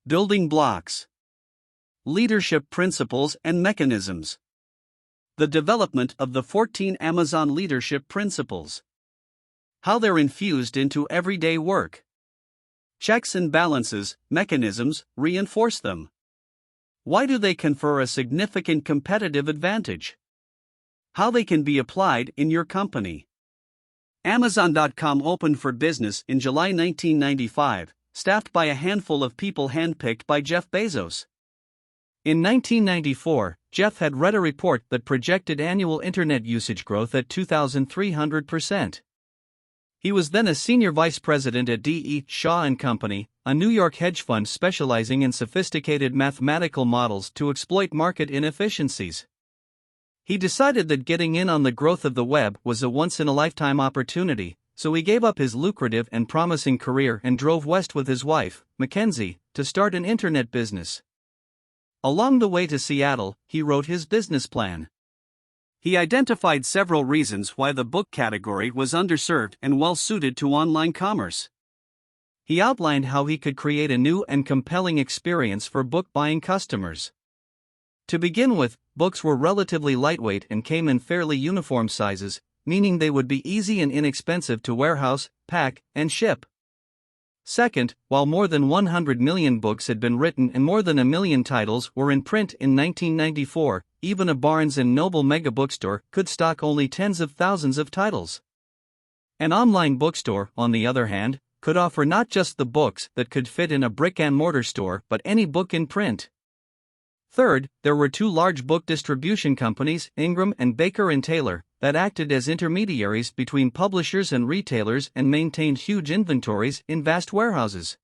Building blocks. Leadership principles and mechanisms. The development of the 14 Amazon leadership principles. How they're infused into everyday work. Checks and balances, mechanisms, reinforce them. Why do they confer a significant competitive advantage? How they can be applied in your company. Amazon.com opened for business in July 1995, staffed by a handful of people handpicked by Jeff Bezos. In 1994, Jeff had read a report that projected annual internet usage growth at 2,300%. He was then a senior vice president at D.E. Shaw & Company, a New York hedge fund specializing in sophisticated mathematical models to exploit market inefficiencies. He decided that getting in on the growth of the web was a once-in-a-lifetime opportunity, so he gave up his lucrative and promising career and drove west with his wife, Mackenzie, to start an internet business. Along the way to Seattle, he wrote his business plan. He identified several reasons why the book category was underserved and well-suited to online commerce. He outlined how he could create a new and compelling experience for book-buying customers. To begin with, books were relatively lightweight and came in fairly uniform sizes, meaning they would be easy and inexpensive to warehouse, pack, and ship. Second, while more than 100 million books had been written and more than 1 million titles were in print in 1994, even a Barnes & Noble mega bookstore could stock only tens of thousands of titles. An online bookstore, on the other hand, could offer not just the books that could fit in a brick-and-mortar store but any book in print. Third, there were two large book distribution companies, Ingram and Baker & Taylor, that acted as intermediaries between publishers and retailers and maintained huge inventories in vast warehouses.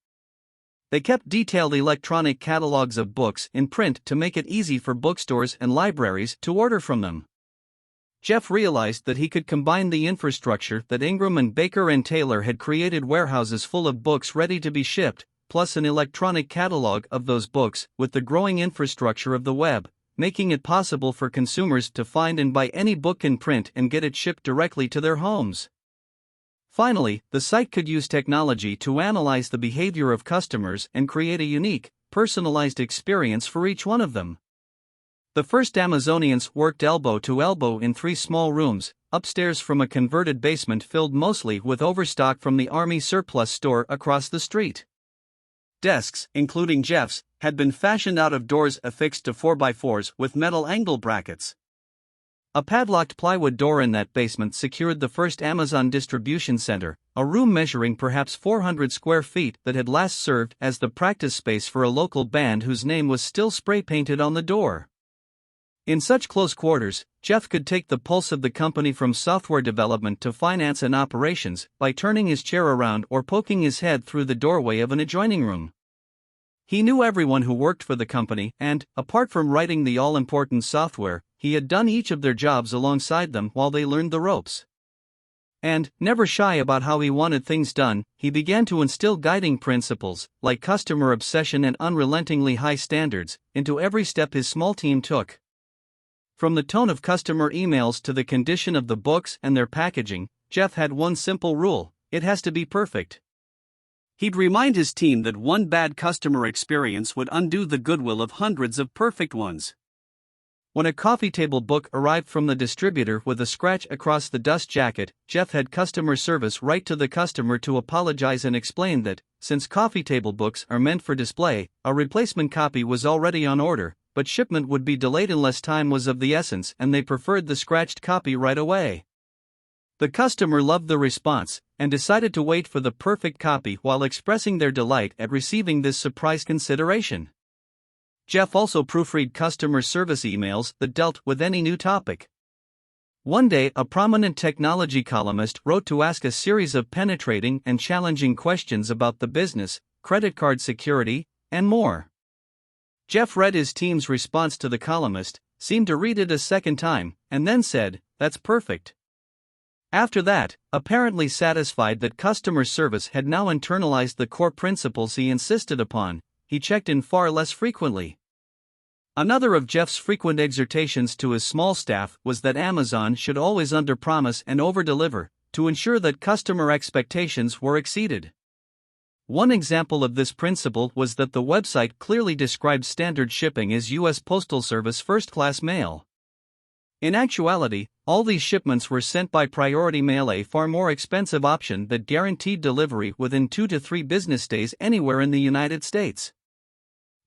They kept detailed electronic catalogs of books in print to make it easy for bookstores and libraries to order from them. Jeff realized that he could combine the infrastructure that Ingram and Baker & Taylor had created, warehouses full of books ready to be shipped, plus an electronic catalog of those books, with the growing infrastructure of the web, making it possible for consumers to find and buy any book in print and get it shipped directly to their homes. Finally, the site could use technology to analyze the behavior of customers and create a unique, personalized experience for each one of them. The first Amazonians worked elbow to elbow in 3 small rooms, upstairs from a converted basement filled mostly with overstock from the Army surplus store across the street. Desks, including Jeff's, had been fashioned out of doors affixed to 4x4s with metal angle brackets. A padlocked plywood door in that basement secured the first Amazon distribution center, a room measuring perhaps 400 square feet that had last served as the practice space for a local band whose name was still spray-painted on the door. In such close quarters, Jeff could take the pulse of the company from software development to finance and operations by turning his chair around or poking his head through the doorway of an adjoining room. He knew everyone who worked for the company and, apart from writing the all-important software, he had done each of their jobs alongside them while they learned the ropes. And, never shy about how he wanted things done, he began to instill guiding principles, like customer obsession and unrelentingly high standards, into every step his small team took. From the tone of customer emails to the condition of the books and their packaging, Jeff had one simple rule: it has to be perfect. He'd remind his team that one bad customer experience would undo the goodwill of hundreds of perfect ones. When a coffee table book arrived from the distributor with a scratch across the dust jacket, Jeff had customer service write to the customer to apologize and explain that, since coffee table books are meant for display, a replacement copy was already on order, but shipment would be delayed unless time was of the essence and they preferred the scratched copy right away. The customer loved the response and decided to wait for the perfect copy while expressing their delight at receiving this surprise consideration. Jeff also proofread customer service emails that dealt with any new topic. One day, a prominent technology columnist wrote to ask a series of penetrating and challenging questions about the business, credit card security, and more. Jeff read his team's response to the columnist, seemed to read it a second time, and then said, "That's perfect." After that, apparently satisfied that customer service had now internalized the core principles he insisted upon, he checked in far less frequently. Another of Jeff's frequent exhortations to his small staff was that Amazon should always underpromise and overdeliver, to ensure that customer expectations were exceeded. One example of this principle was that the website clearly described standard shipping as U.S. Postal Service first-class mail. In actuality, all these shipments were sent by priority mail, a far more expensive option that guaranteed delivery within 2 to 3 business days anywhere in the United States.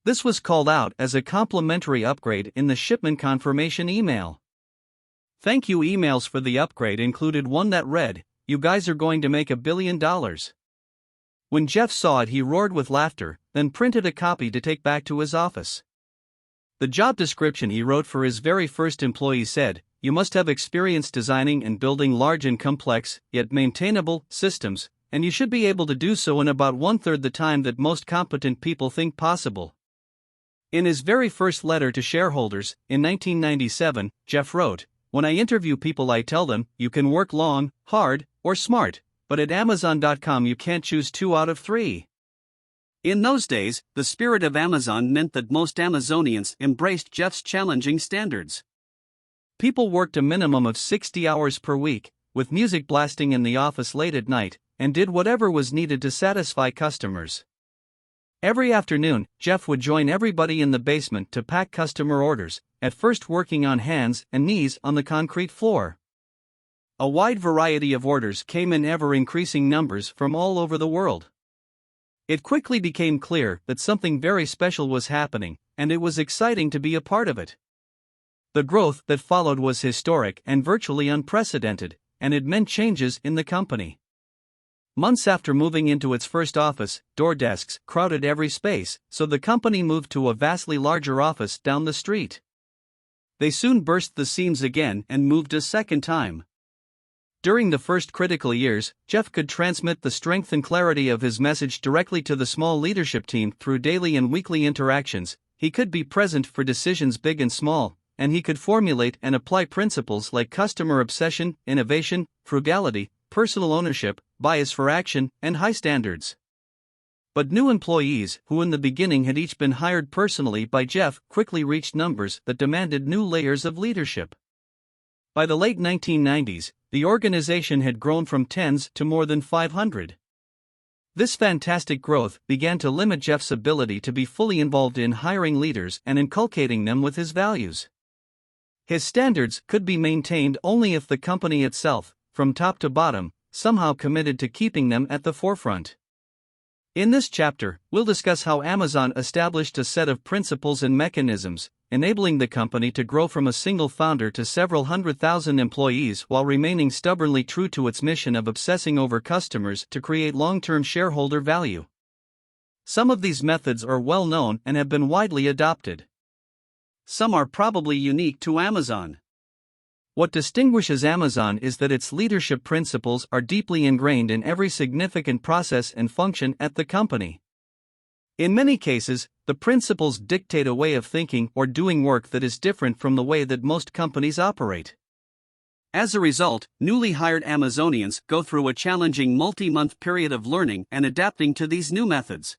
This was called out as a complimentary upgrade in the shipment confirmation email. Thank you emails for the upgrade included one that read, "You guys are going to make $1 billion." When Jeff saw it, he roared with laughter, then printed a copy to take back to his office. The job description he wrote for his very first employee said, "You must have experience designing and building large and complex, yet maintainable, systems, and you should be able to do so in about 1/3 the time that most competent people think possible." In his very first letter to shareholders, in 1997, Jeff wrote, "When I interview people, I tell them, you can work long, hard, or smart, but at Amazon.com you can't choose 2 out of 3. In those days, the spirit of Amazon meant that most Amazonians embraced Jeff's challenging standards. People worked a minimum of 60 hours per week, with music blasting in the office late at night, and did whatever was needed to satisfy customers. Every afternoon, Jeff would join everybody in the basement to pack customer orders, at first working on hands and knees on the concrete floor. A wide variety of orders came in ever-increasing numbers from all over the world. It quickly became clear that something very special was happening, and it was exciting to be a part of it. The growth that followed was historic and virtually unprecedented, and it meant changes in the company. Months after moving into its first office, door desks crowded every space, so the company moved to a vastly larger office down the street. They soon burst the seams again and moved a second time. During the first critical years, Jeff could transmit the strength and clarity of his message directly to the small leadership team through daily and weekly interactions. He could be present for decisions big and small, and he could formulate and apply principles like customer obsession, innovation, frugality, personal ownership, bias for action, and high standards. But new employees, who in the beginning had each been hired personally by Jeff, quickly reached numbers that demanded new layers of leadership. By the late 1990s, the organization had grown from tens to more than 500. This fantastic growth began to limit Jeff's ability to be fully involved in hiring leaders and inculcating them with his values. His standards could be maintained only if the company itself, from top to bottom, somehow committed to keeping them at the forefront. In this chapter, we'll discuss how Amazon established a set of principles and mechanisms, enabling the company to grow from a single founder to several 100,000 employees while remaining stubbornly true to its mission of obsessing over customers to create long-term shareholder value. Some of these methods are well known and have been widely adopted. Some are probably unique to Amazon. What distinguishes Amazon is that its leadership principles are deeply ingrained in every significant process and function at the company. In many cases, the principles dictate a way of thinking or doing work that is different from the way that most companies operate. As a result, newly hired Amazonians go through a challenging multi-month period of learning and adapting to these new methods.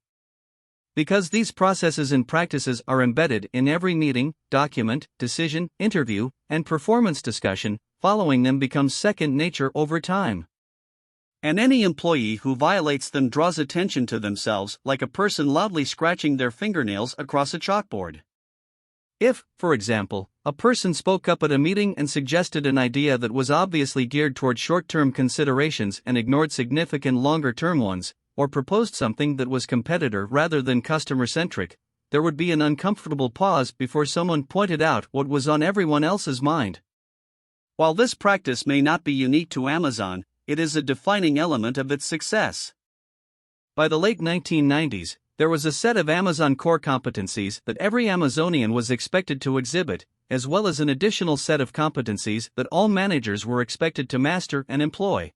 Because these processes and practices are embedded in every meeting, document, decision, interview, and performance discussion, following them becomes second nature over time. And any employee who violates them draws attention to themselves like a person loudly scratching their fingernails across a chalkboard. If, for example, a person spoke up at a meeting and suggested an idea that was obviously geared toward short-term considerations and ignored significant longer-term ones, or proposed something that was competitor rather than customer-centric, there would be an uncomfortable pause before someone pointed out what was on everyone else's mind. While this practice may not be unique to Amazon, it is a defining element of its success. By the late 1990s, there was a set of Amazon core competencies that every Amazonian was expected to exhibit, as well as an additional set of competencies that all managers were expected to master and employ.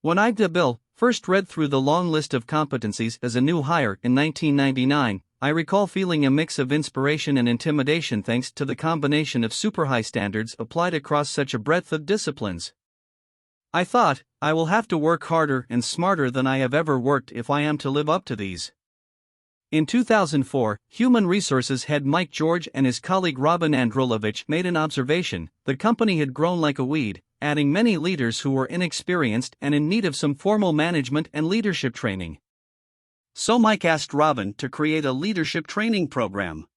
When I, Bill, first read through the long list of competencies as a new hire in 1999, I recall feeling a mix of inspiration and intimidation thanks to the combination of super high standards applied across such a breadth of disciplines. I thought, I will have to work harder and smarter than I have ever worked if I am to live up to these. In 2004, Human Resources head Mike George and his colleague Robin Andrulovich made an observation: the company had grown like a weed, adding many leaders who were inexperienced and in need of some formal management and leadership training. So Mike asked Robin to create a leadership training program.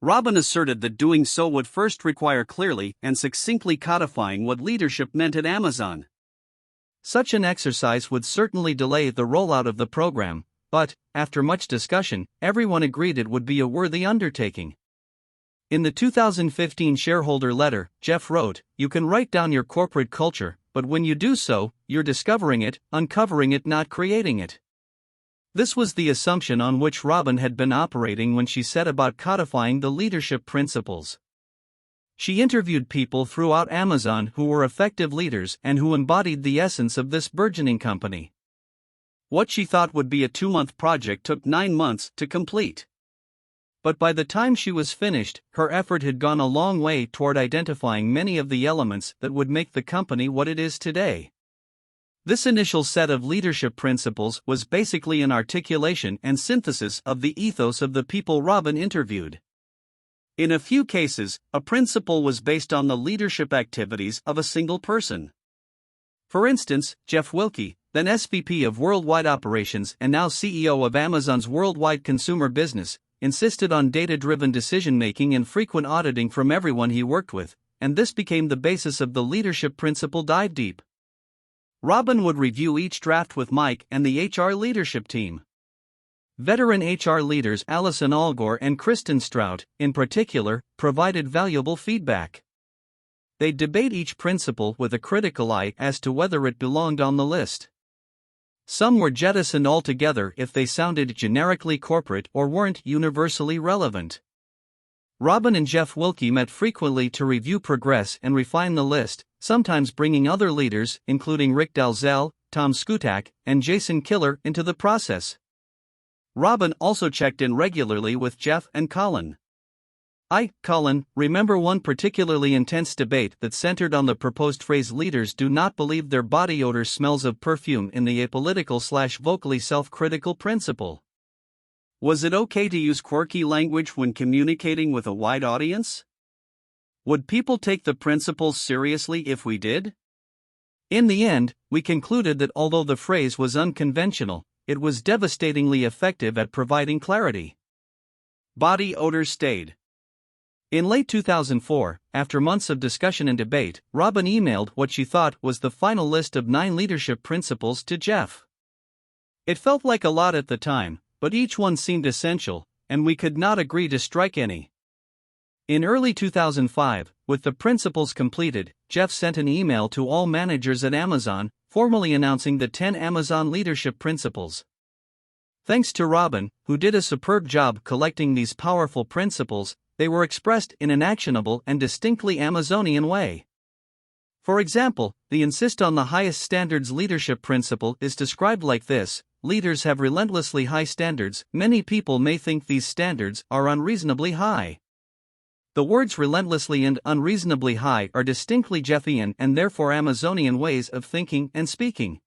Robin asserted that doing so would first require clearly and succinctly codifying what leadership meant at Amazon. Such an exercise would certainly delay the rollout of the program, but, after much discussion, everyone agreed it would be a worthy undertaking. In the 2015 shareholder letter, Jeff wrote, "You can write down your corporate culture, but when you do so, you're discovering it, uncovering it, not creating it." This was the assumption on which Robin had been operating when she set about codifying the leadership principles. She interviewed people throughout Amazon who were effective leaders and who embodied the essence of this burgeoning company. What she thought would be a 2-month project took 9 months to complete. But by the time she was finished, her effort had gone a long way toward identifying many of the elements that would make the company what it is today. This initial set of leadership principles was basically an articulation and synthesis of the ethos of the people Robin interviewed. In a few cases, a principle was based on the leadership activities of a single person. For instance, Jeff Wilke, then SVP of Worldwide Operations and now CEO of Amazon's worldwide consumer business, insisted on data-driven decision-making and frequent auditing from everyone he worked with, and this became the basis of the leadership principle dive deep. Robin would review each draft with Mike and the HR leadership team. Veteran HR leaders Allison Allgore and Kristen Strout, in particular, provided valuable feedback. They'd debate each principle with a critical eye as to whether it belonged on the list. Some were jettisoned altogether if they sounded generically corporate or weren't universally relevant. Robin and Jeff Wilke met frequently to review progress and refine the list, sometimes bringing other leaders, including Rick Dalzell, Tom Skutak, and Jason Killer, into the process. Robin also checked in regularly with Jeff and Colin. Colin, remember one particularly intense debate that centered on the proposed phrase "leaders do not believe their body odor smells of perfume" in the apolitical/vocally self-critical principle. Was it okay to use quirky language when communicating with a wide audience? Would people take the principles seriously if we did? In the end, we concluded that although the phrase was unconventional, it was devastatingly effective at providing clarity. Body odor stayed. In late 2004, after months of discussion and debate, Robin emailed what she thought was the final list of 9 leadership principles to Jeff. It felt like a lot at the time, but each one seemed essential, and we could not agree to strike any. In early 2005, with the principles completed, Jeff sent an email to all managers at Amazon, formally announcing the 10 Amazon leadership principles. Thanks to Robin, who did a superb job collecting these powerful principles, they were expressed in an actionable and distinctly Amazonian way. For example, the insist on the highest standards leadership principle is described like this: leaders have relentlessly high standards. Many people may think these standards are unreasonably high. The words relentlessly and unreasonably high are distinctly Jeffian and therefore Amazonian ways of thinking and speaking.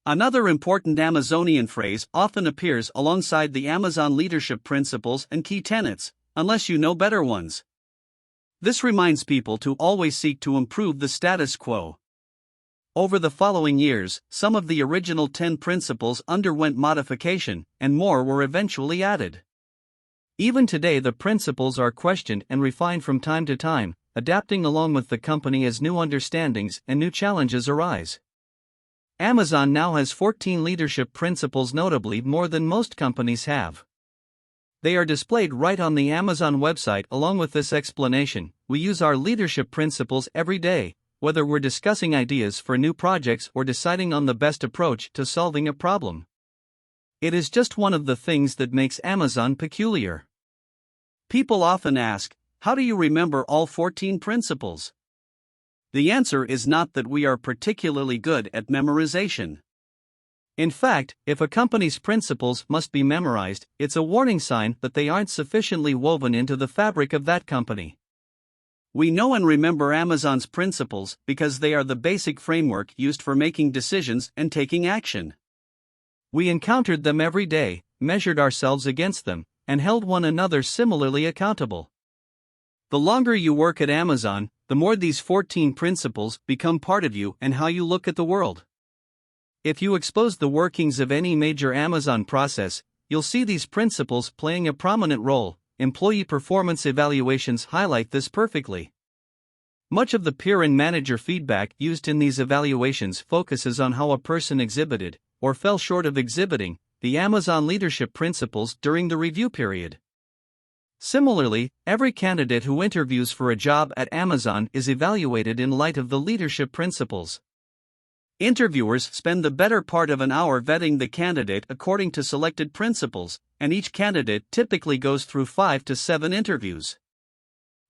Another important Amazonian phrase often appears alongside the Amazon leadership principles and key tenets, unless you know better ones. This reminds people to always seek to improve the status quo. Over the following years, some of the original 10 principles underwent modification, and more were eventually added. Even today, the principles are questioned and refined from time to time, adapting along with the company as new understandings and new challenges arise. Amazon now has 14 leadership principles, notably more than most companies have. They are displayed right on the Amazon website along with this explanation: we use our leadership principles every day, whether we're discussing ideas for new projects or deciding on the best approach to solving a problem. It is just one of the things that makes Amazon peculiar. People often ask, how do you remember all 14 principles? The answer is not that we are particularly good at memorization. In fact, if a company's principles must be memorized, it's a warning sign that they aren't sufficiently woven into the fabric of that company. We know and remember Amazon's principles because they are the basic framework used for making decisions and taking action. We encountered them every day, measured ourselves against them, and held one another similarly accountable. The longer you work at Amazon, the more these 14 principles become part of you and how you look at the world. If you expose the workings of any major Amazon process, you'll see these principles playing a prominent role. Employee performance evaluations highlight this perfectly. Much of the peer and manager feedback used in these evaluations focuses on how a person exhibited, or fell short of exhibiting, the Amazon leadership principles during the review period. Similarly, every candidate who interviews for a job at Amazon is evaluated in light of the leadership principles. Interviewers spend the better part of an hour vetting the candidate according to selected principles, and each candidate typically goes through 5 to 7 interviews.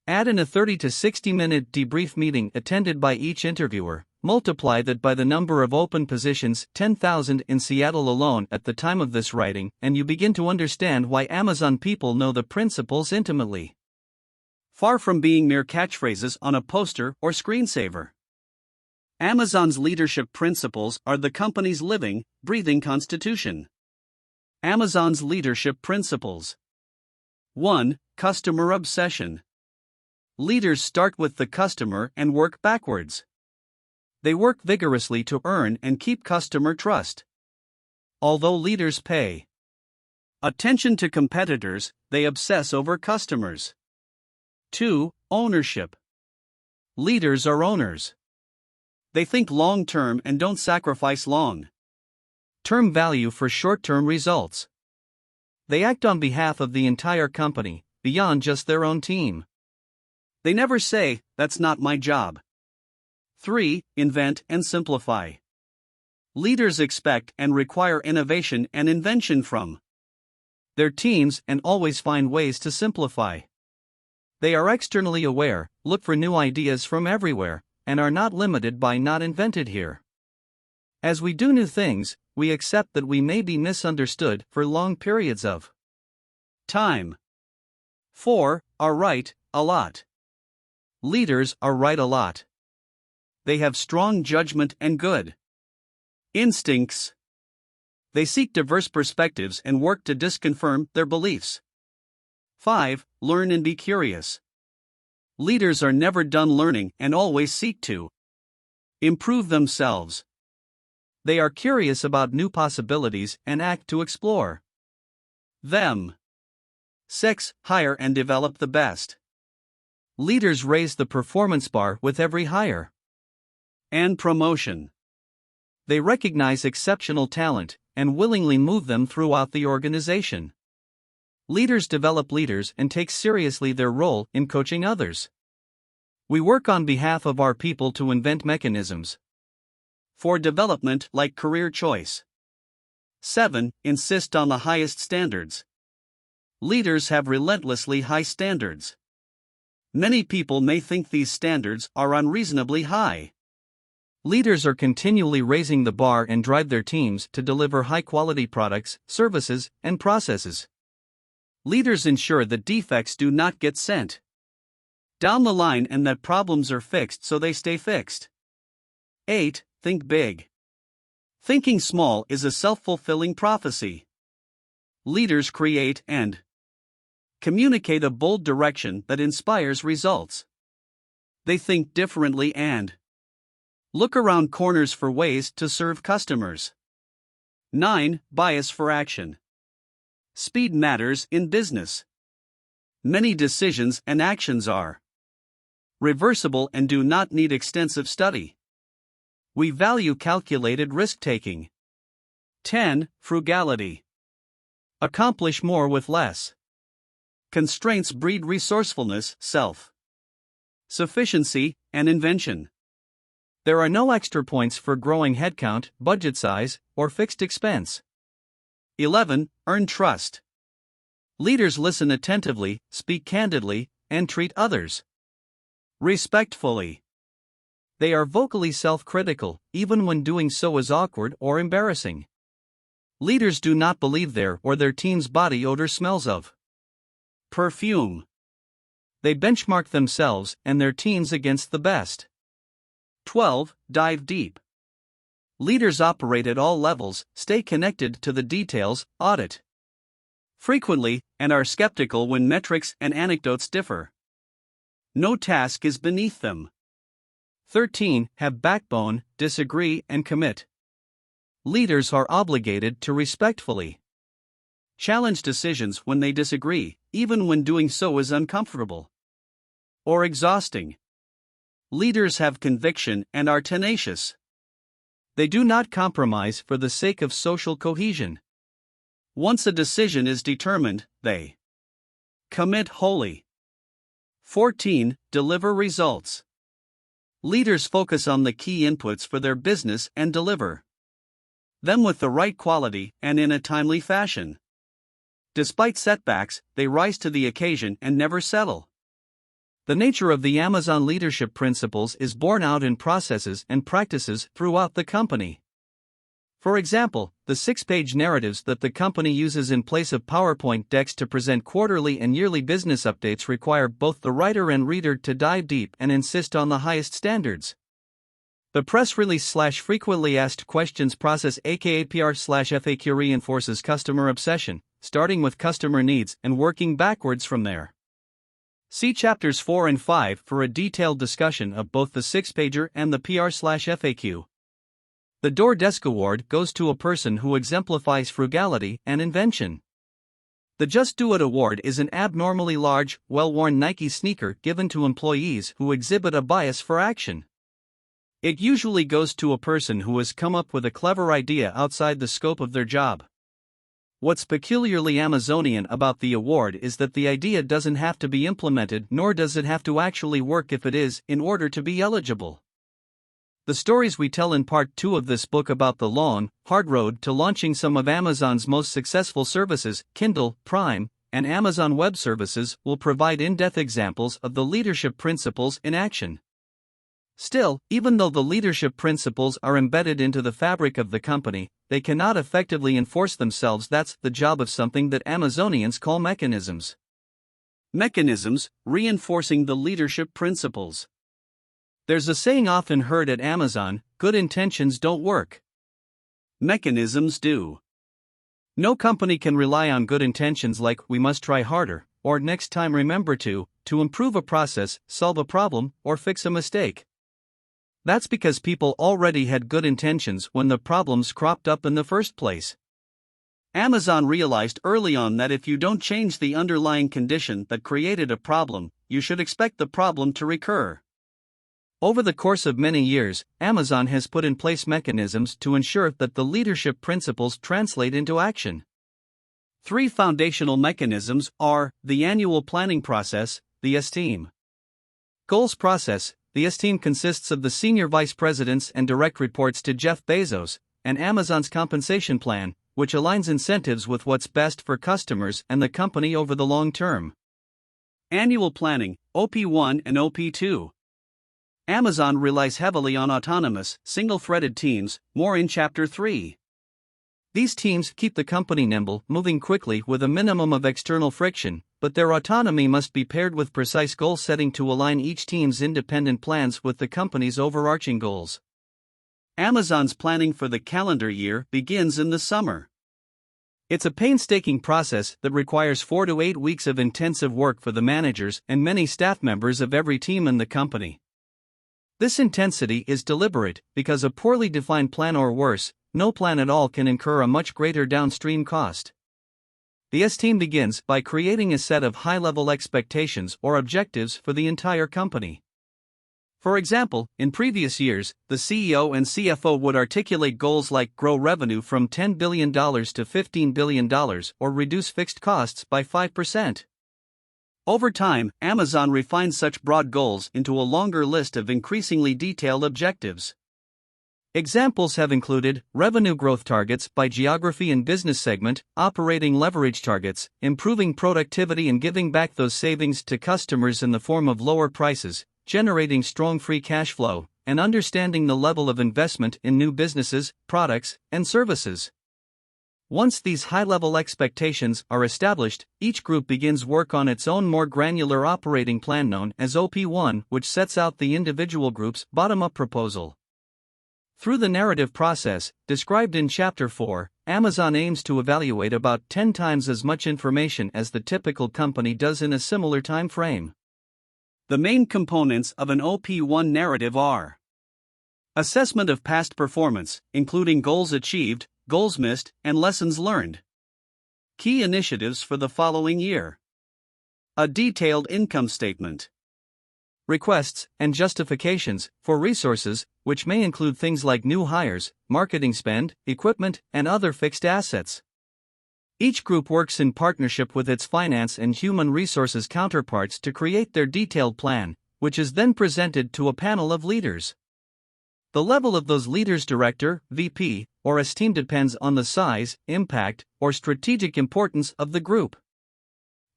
Add in a 30 to 60-minute debrief meeting attended by each interviewer, multiply that by the number of open positions, 10,000 in Seattle alone at the time of this writing, and you begin to understand why Amazon people know the principles intimately. Far from being mere catchphrases on a poster or screensaver, Amazon's leadership principles are the company's living, breathing constitution. Amazon's leadership principles. 1. Customer obsession. Leaders start with the customer and work backwards. They work vigorously to earn and keep customer trust. Although leaders pay attention to competitors, they obsess over customers. 2. Ownership. Leaders are owners. They think long-term and don't sacrifice long-term value for short-term results. They act on behalf of the entire company, beyond just their own team. They never say, "That's not my job." 3. Invent and simplify. Leaders expect and require innovation and invention from their teams and always find ways to simplify. They are externally aware, look for new ideas from everywhere, and are not limited by "not invented here." As we do new things, we accept that we may be misunderstood for long periods of time. 4. Are right, a lot. Leaders are right a lot. They have strong judgment and good instincts. They seek diverse perspectives and work to disconfirm their beliefs. 5. Learn and be curious. Leaders are never done learning and always seek to improve themselves. They are curious about new possibilities and act to explore them. 6. Hire and develop the best. Leaders raise the performance bar with every hire and promotion. They recognize exceptional talent and willingly move them throughout the organization. Leaders develop leaders and take seriously their role in coaching others. We work on behalf of our people to invent mechanisms for development like career choice. 7. Insist on the highest standards. Leaders have relentlessly high standards. Many people may think these standards are unreasonably high. Leaders are continually raising the bar and drive their teams to deliver high-quality products, services, and processes. Leaders ensure that defects do not get sent down the line and that problems are fixed so they stay fixed. 8. Think big. Thinking small is a self-fulfilling prophecy. Leaders create and communicate a bold direction that inspires results. They think differently and look around corners for ways to serve customers. 9. Bias for action. Speed matters in business. Many decisions and actions are reversible and do not need extensive study. We value calculated risk-taking. 10. Frugality. Accomplish more with less. Constraints breed resourcefulness, self-sufficiency, and invention. There are no extra points for growing headcount, budget size, or fixed expense. 11. Earn trust. Leaders listen attentively, speak candidly, and treat others respectfully. They are vocally self-critical, even when doing so is awkward or embarrassing. Leaders do not believe their or their team's body odor smells of perfume. They benchmark themselves and their teams against the best. 12. Dive deep. Leaders operate at all levels, stay connected to the details, audit frequently, and are skeptical when metrics and anecdotes differ. No task is beneath them. 13. Have backbone, disagree, and commit. Leaders are obligated to respectfully challenge decisions when they disagree, even when doing so is uncomfortable or exhausting. Leaders have conviction and are tenacious. They do not compromise for the sake of social cohesion. Once a decision is determined, they commit wholly. 14. Deliver results. Leaders focus on the key inputs for their business and deliver them with the right quality and in a timely fashion. Despite setbacks, they rise to the occasion and never settle. The nature of the Amazon leadership principles is borne out in processes and practices throughout the company. For example, the 6-page narratives that the company uses in place of PowerPoint decks to present quarterly and yearly business updates require both the writer and reader to dive deep and insist on the highest standards. The press release/frequently asked questions process, aka PR/FAQ, reinforces customer obsession, starting with customer needs and working backwards from there. See chapters 4 and 5 for a detailed discussion of both the 6-pager and the PR/FAQ. The Door Desk Award goes to a person who exemplifies frugality and invention. The Just Do It Award is an abnormally large, well-worn Nike sneaker given to employees who exhibit a bias for action. It usually goes to a person who has come up with a clever idea outside the scope of their job. What's peculiarly Amazonian about the award is that the idea doesn't have to be implemented, nor does it have to actually work if it is, in order to be eligible. The stories we tell in part 2 of this book about the long, hard road to launching some of Amazon's most successful services, Kindle, Prime, and Amazon Web Services, will provide in-depth examples of the leadership principles in action. Still, even though the leadership principles are embedded into the fabric of the company, they cannot effectively enforce themselves. That's the job of something that Amazonians call mechanisms. Mechanisms, reinforcing the leadership principles. There's a saying often heard at Amazon: good intentions don't work. Mechanisms do. No company can rely on good intentions like "we must try harder," or "next time remember to improve a process, solve a problem, or fix a mistake." That's because people already had good intentions when the problems cropped up in the first place. Amazon realized early on that if you don't change the underlying condition that created a problem, you should expect the problem to recur. Over the course of many years, Amazon has put in place mechanisms to ensure that the leadership principles translate into action. 3 foundational mechanisms are the annual planning process, the S-Team. Goals process. The S-Team consists of the senior vice presidents and direct reports to Jeff Bezos, and Amazon's compensation plan, which aligns incentives with what's best for customers and the company over the long term. Annual planning, OP1 and OP2. Amazon relies heavily on autonomous, single-threaded teams, more in Chapter 3. These teams keep the company nimble, moving quickly with a minimum of external friction, but their autonomy must be paired with precise goal setting to align each team's independent plans with the company's overarching goals. Amazon's planning for the calendar year begins in the summer. It's a painstaking process that requires 4 to 8 weeks of intensive work for the managers and many staff members of every team in the company. This intensity is deliberate because a poorly defined plan, or worse, no plan at all, can incur a much greater downstream cost. The S-Team begins by creating a set of high-level expectations or objectives for the entire company. For example, in previous years, the CEO and CFO would articulate goals like grow revenue from $10 billion to $15 billion or reduce fixed costs by 5%. Over time, Amazon refined such broad goals into a longer list of increasingly detailed objectives. Examples have included revenue growth targets by geography and business segment, operating leverage targets, improving productivity and giving back those savings to customers in the form of lower prices, generating strong free cash flow, and understanding the level of investment in new businesses, products, and services. Once these high-level expectations are established, each group begins work on its own more granular operating plan known as OP1, which sets out the individual group's bottom-up proposal. Through the narrative process, described in Chapter 4, Amazon aims to evaluate about 10 times as much information as the typical company does in a similar time frame. The main components of an OP1 narrative are Assessment of past performance, including goals achieved, goals missed, and lessons learned. Key initiatives for the following year. A detailed income statement. Requests and justifications for resources, which may include things like new hires, marketing spend, equipment, and other fixed assets. Each group works in partnership with its finance and human resources counterparts to create their detailed plan, which is then presented to a panel of leaders. The level of those leaders, director, VP, or S team, depends on the size, impact, or strategic importance of the group.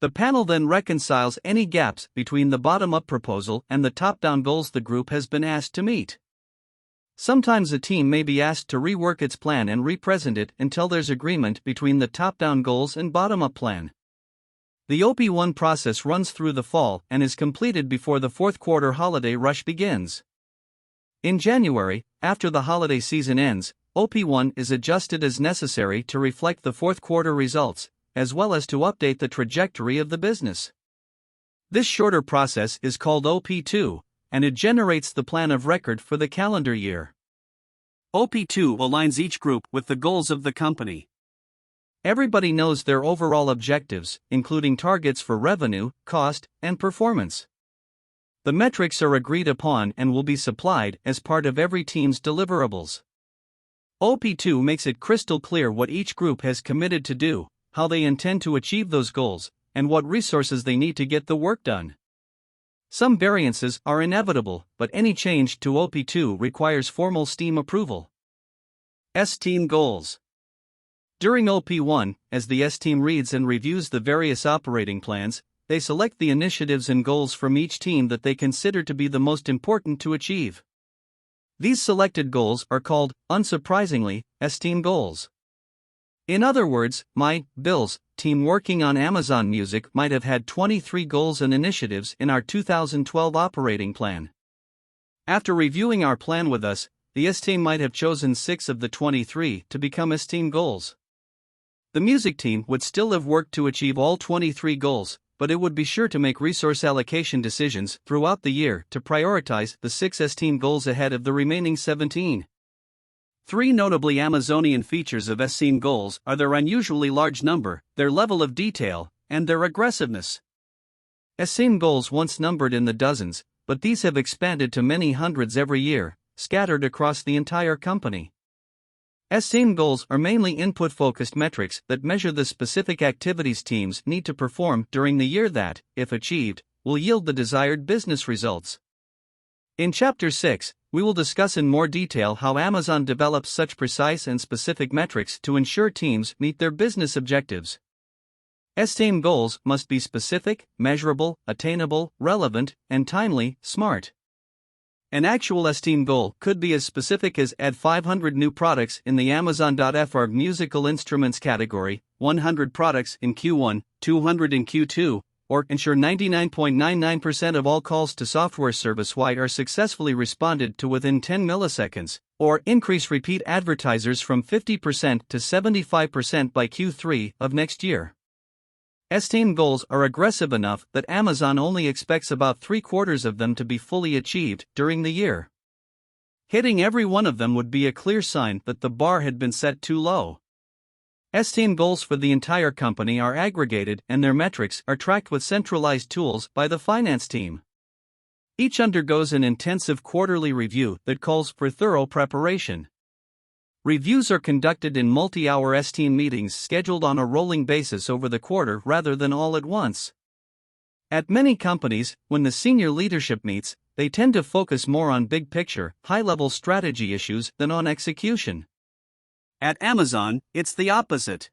The panel then reconciles any gaps between the bottom-up proposal and the top-down goals the group has been asked to meet. Sometimes a team may be asked to rework its plan and represent it until there's agreement between the top-down goals and bottom-up plan. The OP1 process runs through the fall and is completed before the fourth quarter holiday rush begins. In January, after the holiday season ends, OP1 is adjusted as necessary to reflect the fourth quarter results, as well as to update the trajectory of the business. This shorter process is called OP2, and it generates the plan of record for the calendar year. OP2 aligns each group with the goals of the company. Everybody knows their overall objectives, including targets for revenue, cost, and performance. The metrics are agreed upon and will be supplied as part of every team's deliverables. OP2 makes it crystal clear what each group has committed to do, how they intend to achieve those goals, and what resources they need to get the work done. Some variances are inevitable, but any change to OP2 requires formal STEAM approval. S-Team Goals. During OP1, as the S-Team reads and reviews the various operating plans, they select the initiatives and goals from each team that they consider to be the most important to achieve. These selected goals are called, unsurprisingly, S-Team Goals. In other words, Bill's team working on Amazon Music might have had 23 goals and initiatives in our 2012 operating plan. After reviewing our plan with us, the S-Team might have chosen 6 of the 23 to become S-Team goals. The music team would still have worked to achieve all 23 goals, but it would be sure to make resource allocation decisions throughout the year to prioritize the 6 S-Team goals ahead of the remaining 17. 3 notably Amazonian features of S-Team goals are their unusually large number, their level of detail, and their aggressiveness. S-Team goals once numbered in the dozens, but these have expanded to many hundreds every year, scattered across the entire company. S-Team goals are mainly input-focused metrics that measure the specific activities teams need to perform during the year that, if achieved, will yield the desired business results. In Chapter 6, we will discuss in more detail how Amazon develops such precise and specific metrics to ensure teams meet their business objectives. S-Team goals must be specific, measurable, attainable, relevant, and timely, SMART. An actual S-Team goal could be as specific as add 500 new products in the Amazon.fr musical instruments category, 100 products in Q1, 200 in Q2, or ensure 99.99% of all calls to software service-wide are successfully responded to within 10 milliseconds, or increase repeat advertisers from 50% to 75% by Q3 of next year. S-Team goals are aggressive enough that Amazon only expects about 3/4 of them to be fully achieved during the year. Hitting every one of them would be a clear sign that the bar had been set too low. S-Team goals for the entire company are aggregated and their metrics are tracked with centralized tools by the finance team. Each undergoes an intensive quarterly review that calls for thorough preparation. Reviews are conducted in multi-hour S-Team meetings scheduled on a rolling basis over the quarter rather than all at once. At many companies, when the senior leadership meets, they tend to focus more on big-picture, high-level strategy issues than on execution. At Amazon, it's the opposite.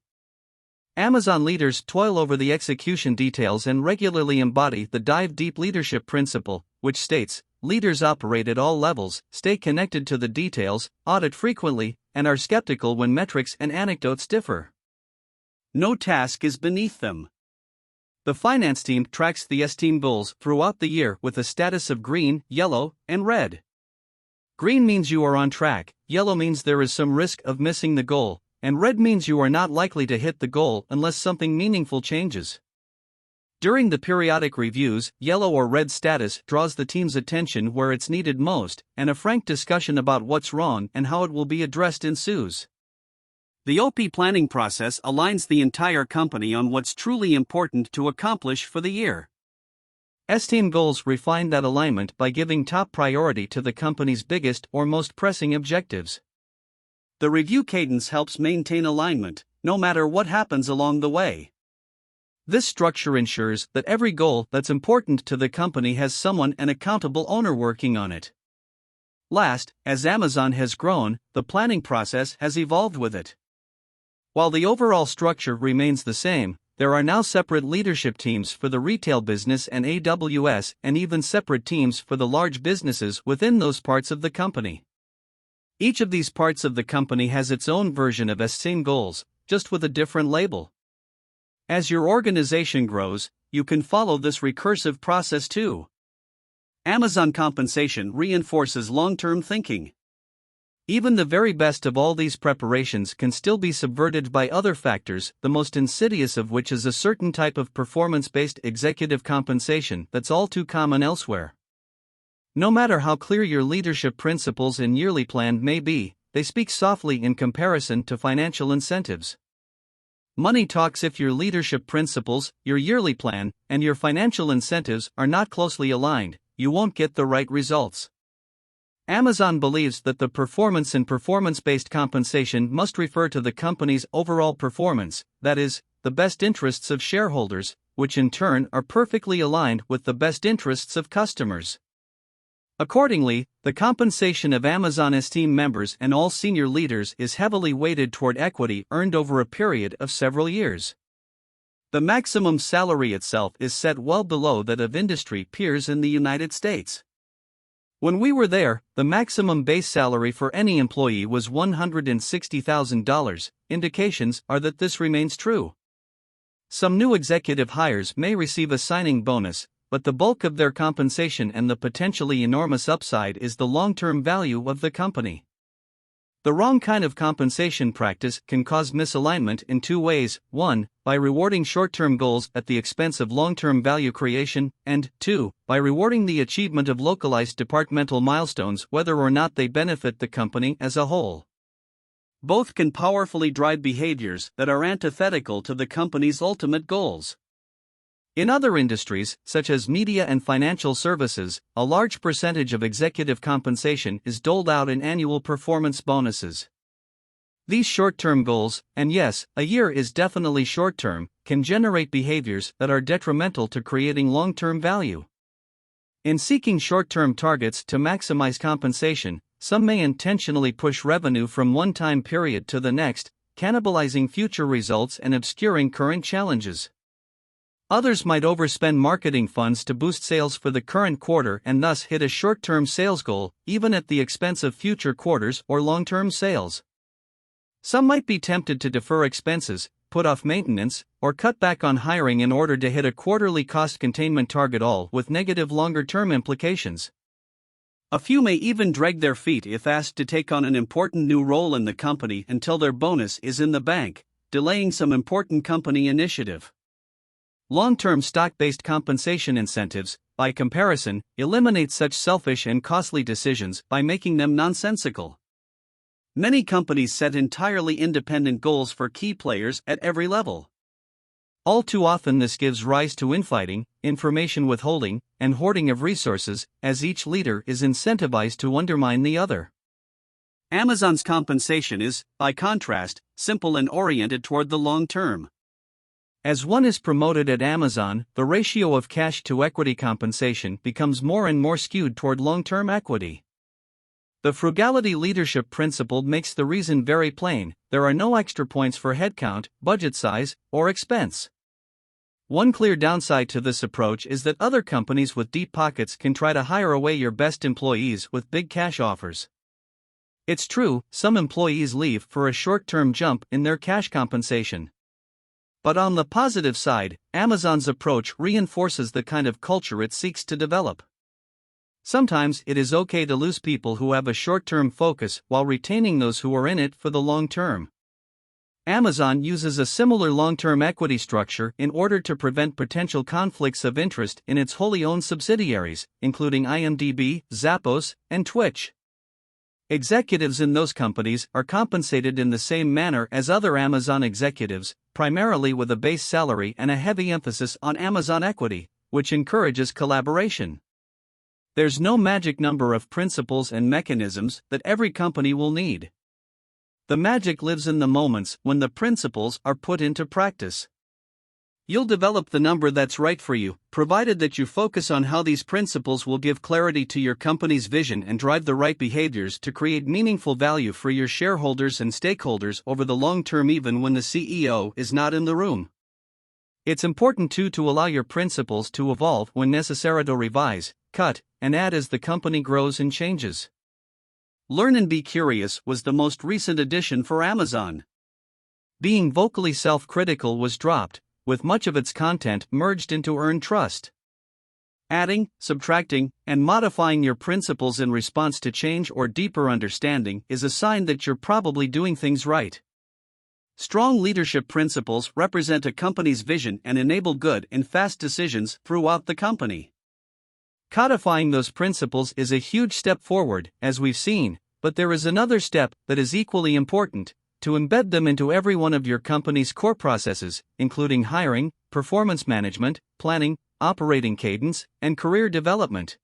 Amazon leaders toil over the execution details and regularly embody the dive-deep leadership principle, which states, leaders operate at all levels, stay connected to the details, audit frequently, and are skeptical when metrics and anecdotes differ. No task is beneath them. The finance team tracks the S-Team goals throughout the year with a status of green, yellow, and red. Green means you are on track, yellow means there is some risk of missing the goal, and red means you are not likely to hit the goal unless something meaningful changes. During the periodic reviews, yellow or red status draws the team's attention where it's needed most, and a frank discussion about what's wrong and how it will be addressed ensues. The OP planning process aligns the entire company on what's truly important to accomplish for the year. S-Team goals refine that alignment by giving top priority to the company's biggest or most pressing objectives. The review cadence helps maintain alignment, no matter what happens along the way. This structure ensures that every goal that's important to the company has someone, an accountable owner, working on it. Last, as Amazon has grown, the planning process has evolved with it. While the overall structure remains the same, there are now separate leadership teams for the retail business and AWS, and even separate teams for the large businesses within those parts of the company. Each of these parts of the company has its own version of S-Team goals, just with a different label. As your organization grows, you can follow this recursive process too. Amazon compensation reinforces long-term thinking. Even the very best of all these preparations can still be subverted by other factors, the most insidious of which is a certain type of performance-based executive compensation that's all too common elsewhere. No matter how clear your leadership principles and yearly plan may be, they speak softly in comparison to financial incentives. Money talks. If your leadership principles, your yearly plan, and your financial incentives are not closely aligned, you won't get the right results. Amazon believes that the performance in performance-based compensation must refer to the company's overall performance, that is, the best interests of shareholders, which in turn are perfectly aligned with the best interests of customers. Accordingly, the compensation of Amazon's team members and all senior leaders is heavily weighted toward equity earned over a period of several years. The maximum salary itself is set well below that of industry peers in the United States. When we were there, the maximum base salary for any employee was $160,000. Indications are that this remains true. Some new executive hires may receive a signing bonus, but the bulk of their compensation and the potentially enormous upside is the long-term value of the company. The wrong kind of compensation practice can cause misalignment in two ways: 1, by rewarding short-term goals at the expense of long-term value creation, and 2, by rewarding the achievement of localized departmental milestones whether or not they benefit the company as a whole. Both can powerfully drive behaviors that are antithetical to the company's ultimate goals. In other industries, such as media and financial services, a large percentage of executive compensation is doled out in annual performance bonuses. These short-term goals, and yes, a year is definitely short-term, can generate behaviors that are detrimental to creating long-term value. In seeking short-term targets to maximize compensation, some may intentionally push revenue from one time period to the next, cannibalizing future results and obscuring current challenges. Others might overspend marketing funds to boost sales for the current quarter and thus hit a short-term sales goal, even at the expense of future quarters or long-term sales. Some might be tempted to defer expenses, put off maintenance, or cut back on hiring in order to hit a quarterly cost containment target, all with negative longer-term implications. A few may even drag their feet if asked to take on an important new role in the company until their bonus is in the bank, delaying some important company initiative. Long-term stock-based compensation incentives, by comparison, eliminate such selfish and costly decisions by making them nonsensical. Many companies set entirely independent goals for key players at every level. All too often this gives rise to infighting, information withholding, and hoarding of resources, as each leader is incentivized to undermine the other. Amazon's compensation is, by contrast, simple and oriented toward the long term. As one is promoted at Amazon, the ratio of cash to equity compensation becomes more and more skewed toward long-term equity. The frugality leadership principle makes the reason very plain: there are no extra points for headcount, budget size, or expense. One clear downside to this approach is that other companies with deep pockets can try to hire away your best employees with big cash offers. It's true, some employees leave for a short-term jump in their cash compensation. But on the positive side, Amazon's approach reinforces the kind of culture it seeks to develop. Sometimes it is okay to lose people who have a short-term focus while retaining those who are in it for the long term. Amazon uses a similar long-term equity structure in order to prevent potential conflicts of interest in its wholly owned subsidiaries, including IMDb, Zappos, and Twitch. Executives in those companies are compensated in the same manner as other Amazon executives, primarily with a base salary and a heavy emphasis on Amazon equity, which encourages collaboration. There's no magic number of principles and mechanisms that every company will need. The magic lives in the moments when the principles are put into practice. You'll develop the number that's right for you, provided that you focus on how these principles will give clarity to your company's vision and drive the right behaviors to create meaningful value for your shareholders and stakeholders over the long term, even when the CEO is not in the room. It's important too to allow your principles to evolve when necessary, to revise, cut, and add as the company grows and changes. Learn and Be Curious was the most recent addition for Amazon. Being vocally self-critical was dropped, with much of its content merged into Earn Trust. Adding, subtracting, and modifying your principles in response to change or deeper understanding is a sign that you're probably doing things right. Strong leadership principles represent a company's vision and enable good and fast decisions throughout the company. Codifying those principles is a huge step forward, as we've seen, but there is another step that is equally important: to embed them into every one of your company's core processes, including hiring, performance management, planning, operating cadence, and career development.